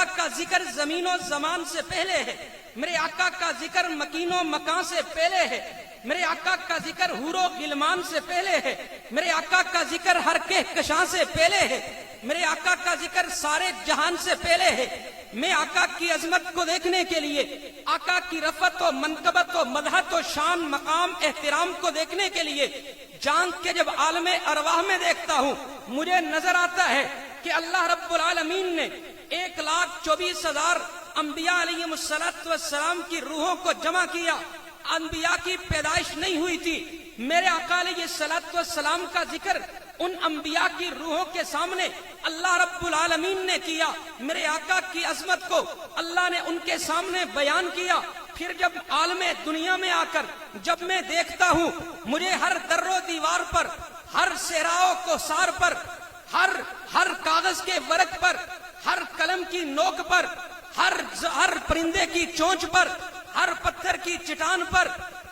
آقا کا ذکر زمین و زمان سے پہلے ہے، میرے آقا کا ذکر مکین و مکان سے پہلے ہے، میرے آقا کا ذکر حور و غلمان سے پہلے ہے، میرے آقا کا ذکر ہر کہکشاں سے پہلے ہے، میرے آقا کا ذکر سارے جہان سے پہلے ہے۔ میں آقا کی عظمت کو دیکھنے کے لیے، آقا کی رفعت و منقبت و مدحت و شان مقام احترام کو دیکھنے کے لیے جان کے جب عالم ارواح میں دیکھتا ہوں، مجھے نظر آتا ہے کہ اللہ رب العالمین نے 1,24,000 انبیاء علیہم السلام کی روحوں کو جمع کیا۔ انبیاء کی پیدائش نہیں ہوئی تھی، میرے آقا علیہ السلام کا ذکر ان انبیاء کی روحوں کے سامنے اللہ رب العالمین نے کیا۔ میرے آقا کی عظمت کو اللہ نے ان کے سامنے بیان کیا۔ پھر جب عالم دنیا میں آ کر جب میں دیکھتا ہوں، مجھے ہر در و دیوار پر، ہر صحرا و کوثار پر، ہر کاغذ کے ورق پر، ہر قلم کی نوک پر، ہر پرندے کی چونچ پر، ہر پتھر کی چٹان پر،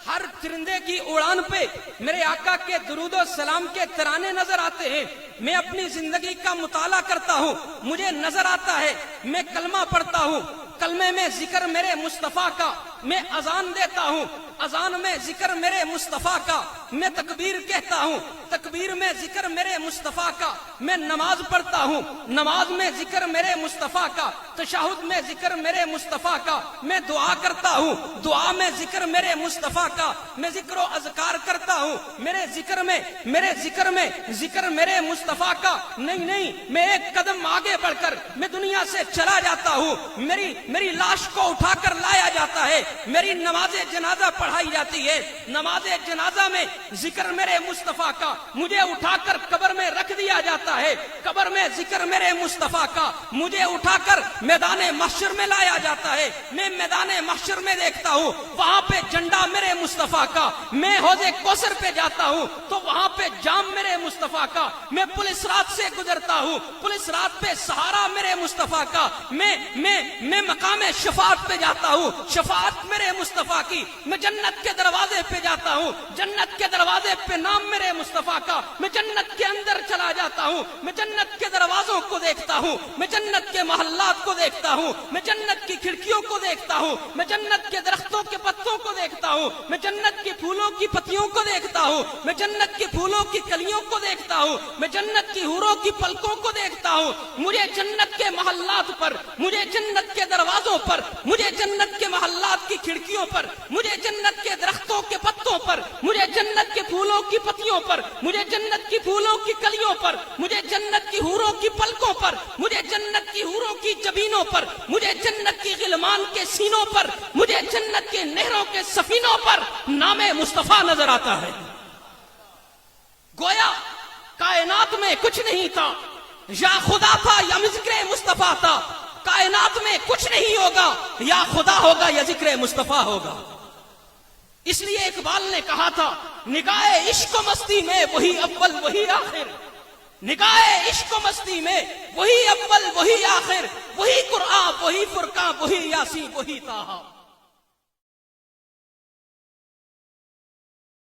ہر چرندے کی اڑان پہ میرے آقا کے درود و سلام کے ترانے نظر آتے ہیں۔ میں اپنی زندگی کا مطالعہ کرتا ہوں، مجھے نظر آتا ہے، میں کلمہ پڑھتا ہوں، کلمے میں ذکر میرے مصطفیٰ کا، میں اذان دیتا ہوں، اذان میں ذکر میرے مصطفیٰ کا، میں تکبیر کہتا ہوں، تکبیر میں ذکر میرے مصطفیٰ کا، میں نماز پڑھتا ہوں، نماز میں ذکر میرے مصطفیٰ کا، تشہد میں ذکر میرے مصطفیٰ کا، میں دعا کرتا ہوں، دعا میں ذکر میرے مصطفیٰ کا، میں ذکر و اذکار کرتا ہوں، میرے ذکر میں ذکر میرے مصطفیٰ کا نہیں، میں ایک قدم آگے بڑھ کر میں دنیا سے چلا جاتا ہوں، میری لاش کو اٹھا کر لایا جاتا ہے، میری نماز جنازہ پڑھائی جاتی ہے، نماز جنازہ میں ذکر میرے مصطفیٰ کا، مجھے اٹھا کر قبر میں رکھ دیا جاتا ہے، قبر میں ذکر میرے مصطفیٰ کا، مجھے اٹھا کر میدان محشر میں لایا جاتا ہے، میں میدان محشر میں دیکھتا ہوں، وہاں پہ جھنڈا میرے مصطفیٰ کا، میں حوض کوثر پہ جاتا ہوں تو وہاں پہ جام میرے مصطفیٰ کا، میں پولیس رات سے گزرتا ہوں، پولیس رات پہ سہارا میرے مصطفیٰ کا، میں مقام شفاعت پہ جاتا ہوں، شفاعت میرے مصطفیٰ کی، میں جنت کے دروازے پہ جاتا ہوں، جنت کے دروازے پہ نام میرے مصطفیٰ کا، میں جنت کے اندر چلا جاتا ہوں، میں جنت کے دروازوں کو دیکھتا ہوں، میں جنت کے محلات کو دیکھتا ہوں، میں جنت کی کھڑکیوں کو دیکھتا ہوں، میں جنت کے درختوں کے پتوں کو دیکھتا ہوں، میں جنت کے پھولوں کی پتیوں کو دیکھتا ہوں، میں جنت کے پھولوں کی کلیوں کو دیکھتا ہوں، میں جنت کی حوروں کی پلکوں کو دیکھتا ہوں، مجھے جنت کے محلات پر، مجھے جنت کے دروازوں پر، مجھے جنت کے محلات کی کھڑکیوں پر، مجھے جنت کے درختوں کے پتوں پر، مجھے جنت کے پھولوں کی پتیوں پر، مجھے جنت کی پھولوں کی کلیوں پر، مجھے جنت کی حوروں کی پلکوں پر، مجھے جنت کی حوروں کی جبینوں پر، مجھے جنت کی غلمان کے سینوں پر، مجھے جنت کے نہروں کے سفینوں پر نام مصطفیٰ نظر آتا ہے۔ گویا کائنات میں کچھ نہیں تھا، یا خدا تھا یا ذکر مصطفیٰ تھا، کائنات میں کچھ نہیں ہوگا، یا خدا ہوگا یا ذکر مصطفیٰ ہوگا۔ اس لیے اقبال نے کہا تھا، نگاہ عشق و مستی میں وہی اول وہی آخر، نگاہ عشق و مستی میں وہی اول وہی آخر، وہی قرآن وہی فرقان وہی یاسین وہی طٰہٰ۔